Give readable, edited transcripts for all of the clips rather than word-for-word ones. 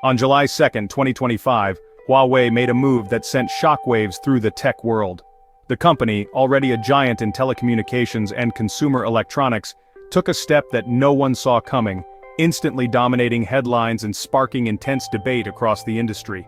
On July 2, 2025, Huawei made a move that sent shockwaves through the tech world. The company, already a giant in telecommunications and consumer electronics, took a step that no one saw coming, instantly dominating headlines and sparking intense debate across the industry.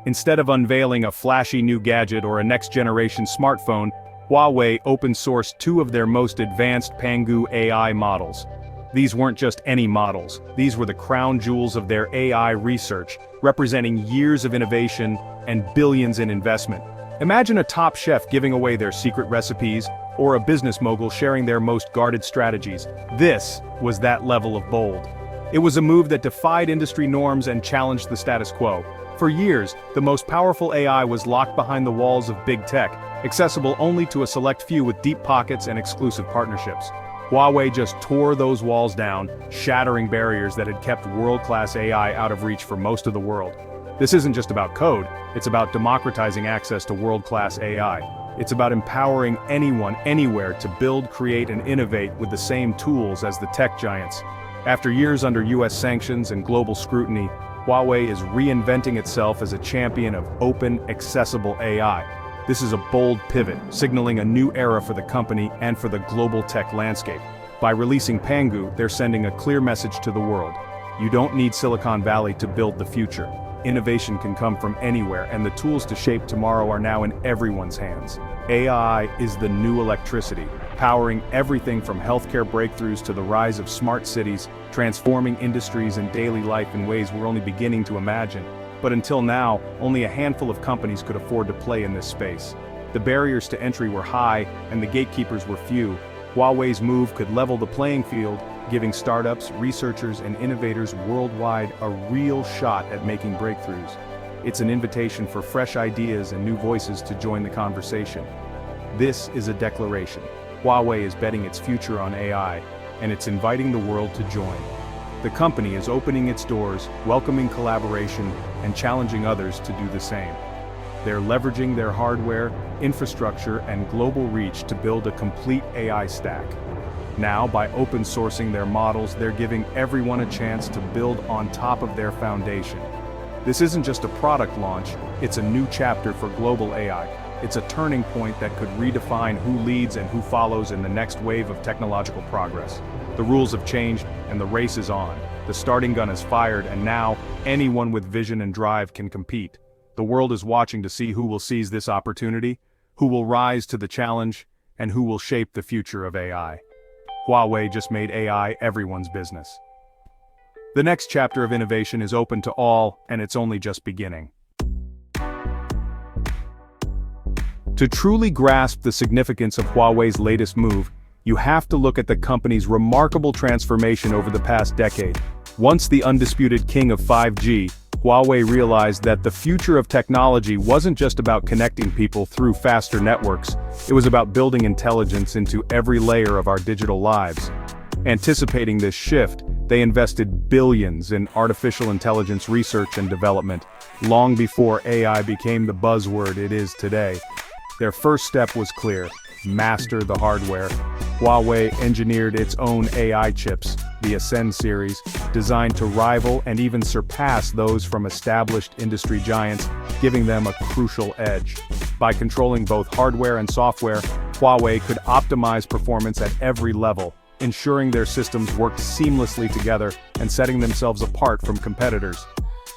Instead of unveiling a flashy new gadget or a next-generation smartphone, Huawei open-sourced two of their most advanced Pangu AI models. These weren't just any models, these were the crown jewels of their AI research, representing years of innovation and billions in investment. Imagine a top chef giving away their secret recipes, or a business mogul sharing their most guarded strategies. This was that level of bold. It was a move that defied industry norms and challenged the status quo. For years, the most powerful AI was locked behind the walls of big tech, accessible only to a select few with deep pockets and exclusive partnerships. Huawei just tore those walls down, shattering barriers that had kept world-class AI out of reach for most of the world. This isn't just about code, it's about democratizing access to world-class AI. It's about empowering anyone, anywhere to build, create, and innovate with the same tools as the tech giants. After years under US sanctions and global scrutiny, Huawei is reinventing itself as a champion of open, accessible AI. This is a bold pivot, signaling a new era for the company and for the global tech landscape. By releasing Pangu, they're sending a clear message to the world. You don't need Silicon Valley to build the future. Innovation can come from anywhere, and the tools to shape tomorrow are now in everyone's hands. AI is the new electricity, powering everything from healthcare breakthroughs to the rise of smart cities, transforming industries and daily life in ways we're only beginning to imagine. But until now, only a handful of companies could afford to play in this space. The barriers to entry were high, and the gatekeepers were few. Huawei's move could level the playing field, giving startups, researchers, and innovators worldwide a real shot at making breakthroughs. It's an invitation for fresh ideas and new voices to join the conversation. This is a declaration. Huawei is betting its future on AI, and it's inviting the world to join. The company is opening its doors, welcoming collaboration, and challenging others to do the same. They're leveraging their hardware, infrastructure, and global reach to build a complete AI stack. Now, by open sourcing their models, they're giving everyone a chance to build on top of their foundation. This isn't just a product launch, it's a new chapter for global AI. It's a turning point that could redefine who leads and who follows in the next wave of technological progress. The rules have changed, and the race is on. The starting gun is fired, and now, anyone with vision and drive can compete. The world is watching to see who will seize this opportunity, who will rise to the challenge, and who will shape the future of AI. Huawei just made AI everyone's business. The next chapter of innovation is open to all, and it's only just beginning. To truly grasp the significance of Huawei's latest move, you have to look at the company's remarkable transformation over the past decade. Once the undisputed king of 5G, Huawei realized that the future of technology wasn't just about connecting people through faster networks, it was about building intelligence into every layer of our digital lives. Anticipating this shift, they invested billions in artificial intelligence research and development, long before AI became the buzzword it is today. Their first step was clear: master the hardware. Huawei engineered its own AI chips, the Ascend series, designed to rival and even surpass those from established industry giants, giving them a crucial edge. By controlling both hardware and software, Huawei could optimize performance at every level, ensuring their systems worked seamlessly together and setting themselves apart from competitors.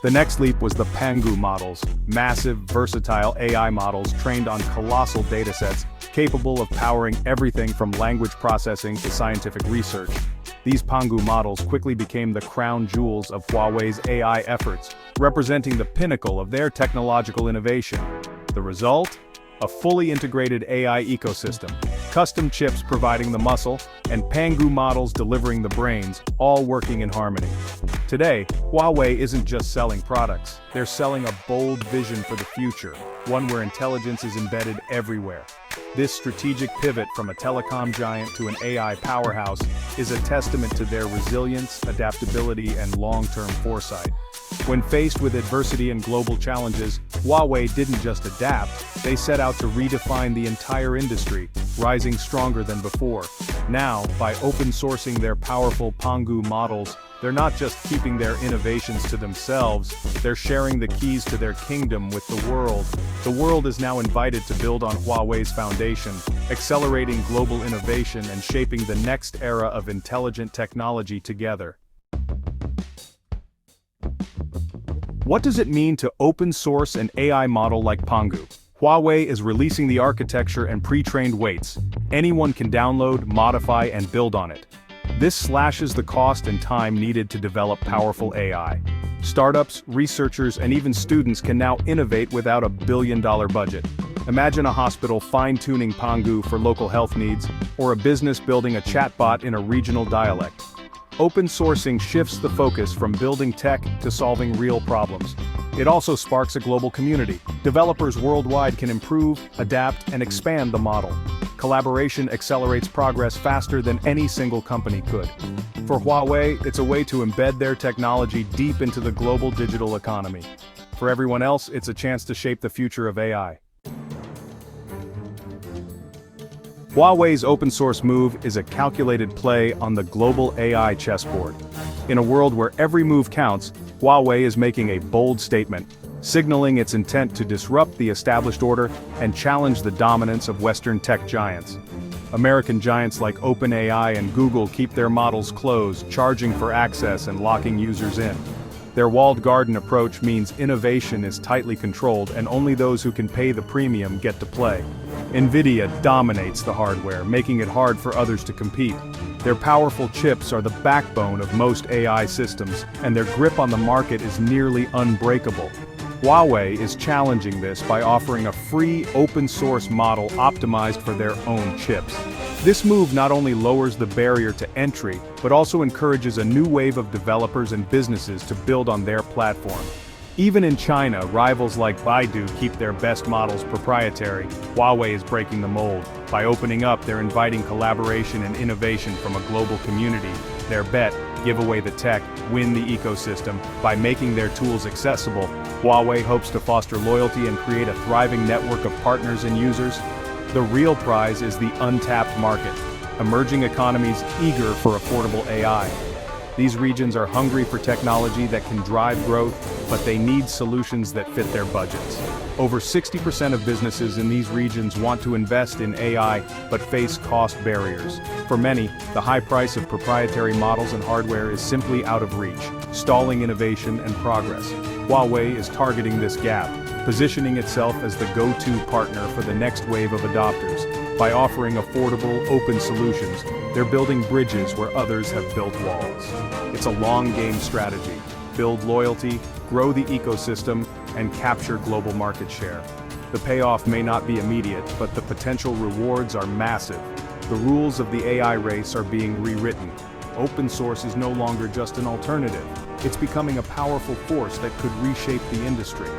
The next leap was the Pangu models, massive, versatile AI models trained on colossal datasets, capable of powering everything from language processing to scientific research. These Pangu models quickly became the crown jewels of Huawei's AI efforts, representing the pinnacle of their technological innovation. The result? A fully integrated AI ecosystem, custom chips providing the muscle, and Pangu models delivering the brains, all working in harmony. Today, Huawei isn't just selling products, they're selling a bold vision for the future, one where intelligence is embedded everywhere. This strategic pivot from a telecom giant to an AI powerhouse is a testament to their resilience, adaptability, and long-term foresight. When faced with adversity and global challenges, Huawei didn't just adapt, they set out to redefine the entire industry, rising stronger than before. Now, by open sourcing their powerful Pangu models, They're not just keeping their innovations to themselves, they're sharing the keys to their kingdom with the world. The world is now invited to build on Huawei's foundation, accelerating global innovation and shaping the next era of intelligent technology together. What does it mean to open source an AI model like Pangu? Huawei is releasing the architecture and pre-trained weights. Anyone can download, modify, and build on it. This slashes the cost and time needed to develop powerful AI. Startups, researchers, and even students can now innovate without a billion-dollar budget. Imagine a hospital fine-tuning Pangu for local health needs, or a business building a chatbot in a regional dialect. Open sourcing shifts the focus from building tech to solving real problems. It also sparks a global community. Developers worldwide can improve, adapt, and expand the model. Collaboration accelerates progress faster than any single company could. For Huawei, it's a way to embed their technology deep into the global digital economy. For everyone else, it's a chance to shape the future of AI. Huawei's open-source move is a calculated play on the global AI chessboard. In a world where every move counts, Huawei is making a bold statement, signaling its intent to disrupt the established order and challenge the dominance of Western tech giants. American giants like OpenAI and Google keep their models closed, charging for access and locking users in. Their walled garden approach means innovation is tightly controlled and only those who can pay the premium get to play. NVIDIA dominates the hardware, making it hard for others to compete. Their powerful chips are the backbone of most AI systems, and their grip on the market is nearly unbreakable. Huawei is challenging this by offering a free, open-source model optimized for their own chips. This move not only lowers the barrier to entry, but also encourages a new wave of developers and businesses to build on their platform. Even in China, rivals like Baidu keep their best models proprietary. Huawei is breaking the mold. By opening up, they're inviting collaboration and innovation from a global community. Their bet, give away the tech, win the ecosystem. By making their tools accessible, Huawei hopes to foster loyalty and create a thriving network of partners and users. The real prize is the untapped market. Emerging economies eager for affordable AI. These regions are hungry for technology that can drive growth, but they need solutions that fit their budgets. Over 60% of businesses in these regions want to invest in AI, but face cost barriers. For many, the high price of proprietary models and hardware is simply out of reach, stalling innovation and progress. Huawei is targeting this gap, positioning itself as the go-to partner for the next wave of adopters. By offering affordable, open solutions, they're building bridges where others have built walls. It's a long-game strategy. Build loyalty, grow the ecosystem, and capture global market share. The payoff may not be immediate, but the potential rewards are massive. The rules of the AI race are being rewritten. Open source is no longer just an alternative. It's becoming a powerful force that could reshape the industry.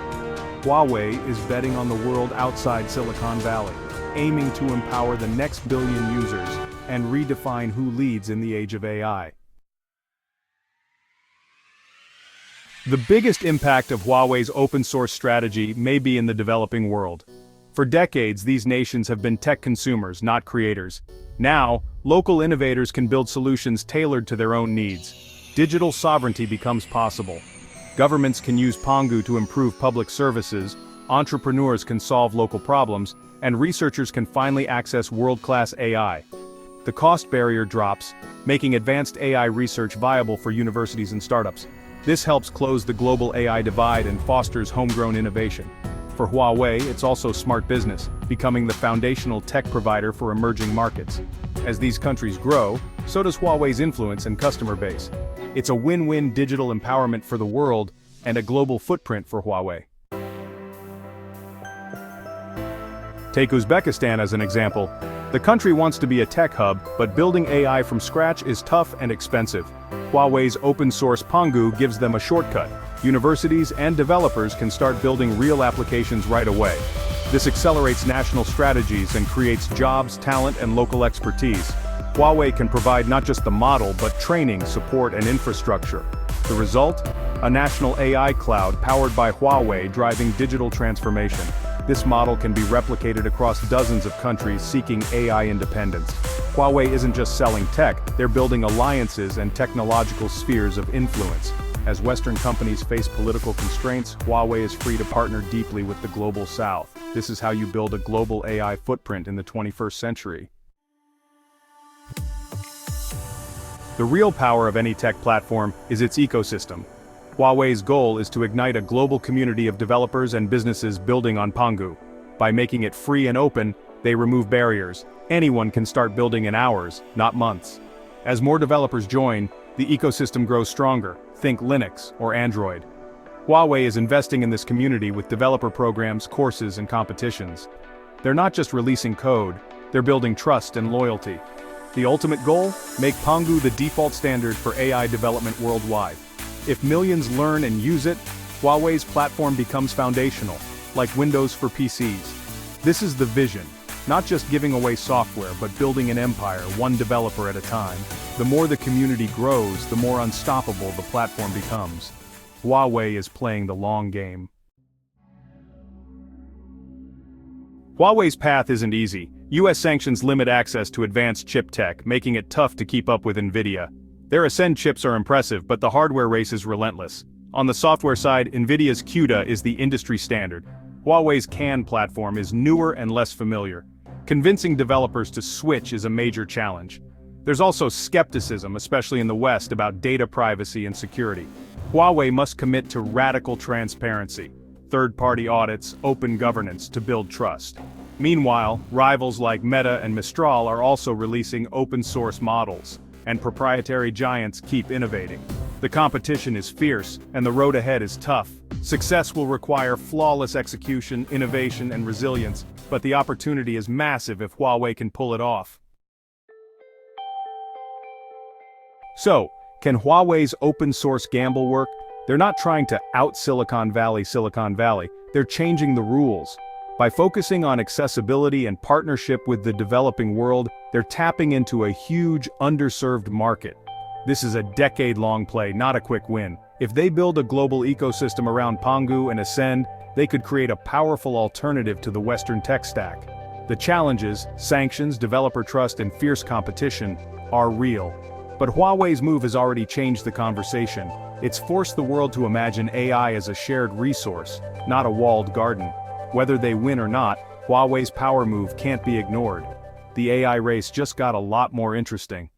Huawei is betting on the world outside Silicon Valley, aiming to empower the next billion users and redefine who leads in the age of AI. The biggest impact of Huawei's open-source strategy may be in the developing world. For decades, these nations have been tech consumers, not creators. Now, local innovators can build solutions tailored to their own needs. Digital sovereignty becomes possible. Governments can use Pangu to improve public services, entrepreneurs can solve local problems, and researchers can finally access world-class AI. The cost barrier drops, making advanced AI research viable for universities and startups. This helps close the global AI divide and fosters homegrown innovation. For Huawei, it's also smart business, becoming the foundational tech provider for emerging markets. As these countries grow, so does Huawei's influence and customer base. It's a win-win digital empowerment for the world and a global footprint for Huawei. Take Uzbekistan as an example. The country wants to be a tech hub, but building AI from scratch is tough and expensive. Huawei's open-source Pangu gives them a shortcut. Universities and developers can start building real applications right away. This accelerates national strategies and creates jobs, talent, and local expertise. Huawei can provide not just the model, but training, support, and infrastructure. The result? A national AI cloud powered by Huawei driving digital transformation. This model can be replicated across dozens of countries seeking AI independence. Huawei isn't just selling tech, they're building alliances and technological spheres of influence. As Western companies face political constraints, Huawei is free to partner deeply with the global South. This is how you build a global AI footprint in the 21st century. The real power of any tech platform is its ecosystem. Huawei's goal is to ignite a global community of developers and businesses building on Pangu. By making it free and open, they remove barriers. Anyone can start building in hours, not months. As more developers join, the ecosystem grows stronger. Think Linux or Android. Huawei is investing in this community with developer programs, courses, and competitions. They're not just releasing code, they're building trust and loyalty. The ultimate goal? Make Pangu the default standard for AI development worldwide. If millions learn and use it, Huawei's platform becomes foundational, like Windows for PCs. This is the vision, not just giving away software but building an empire, one developer at a time. The more the community grows, the more unstoppable the platform becomes. Huawei is playing the long game. Huawei's path isn't easy. US sanctions limit access to advanced chip tech, making it tough to keep up with NVIDIA. Their Ascend chips are impressive, but the hardware race is relentless. On the software side, NVIDIA's CUDA is the industry standard. Huawei's CAN platform is newer and less familiar. Convincing developers to switch is a major challenge. There's also skepticism, especially in the West, about data privacy and security. Huawei must commit to radical transparency, third-party audits, open governance to build trust. Meanwhile, rivals like Meta and Mistral are also releasing open-source models, and proprietary giants keep innovating. The competition is fierce, and the road ahead is tough. Success will require flawless execution, innovation, and resilience, but the opportunity is massive if Huawei can pull it off. So, can Huawei's open-source gamble work? They're not trying to out-Silicon Valley, they're changing the rules. By focusing on accessibility and partnership with the developing world, they're tapping into a huge, underserved market. This is a decade-long play, not a quick win. If they build a global ecosystem around Pangu and Ascend, they could create a powerful alternative to the Western tech stack. The challenges, sanctions, developer trust, and fierce competition are real. But Huawei's move has already changed the conversation. It's forced the world to imagine AI as a shared resource, not a walled garden. Whether they win or not, Huawei's power move can't be ignored. The AI race just got a lot more interesting.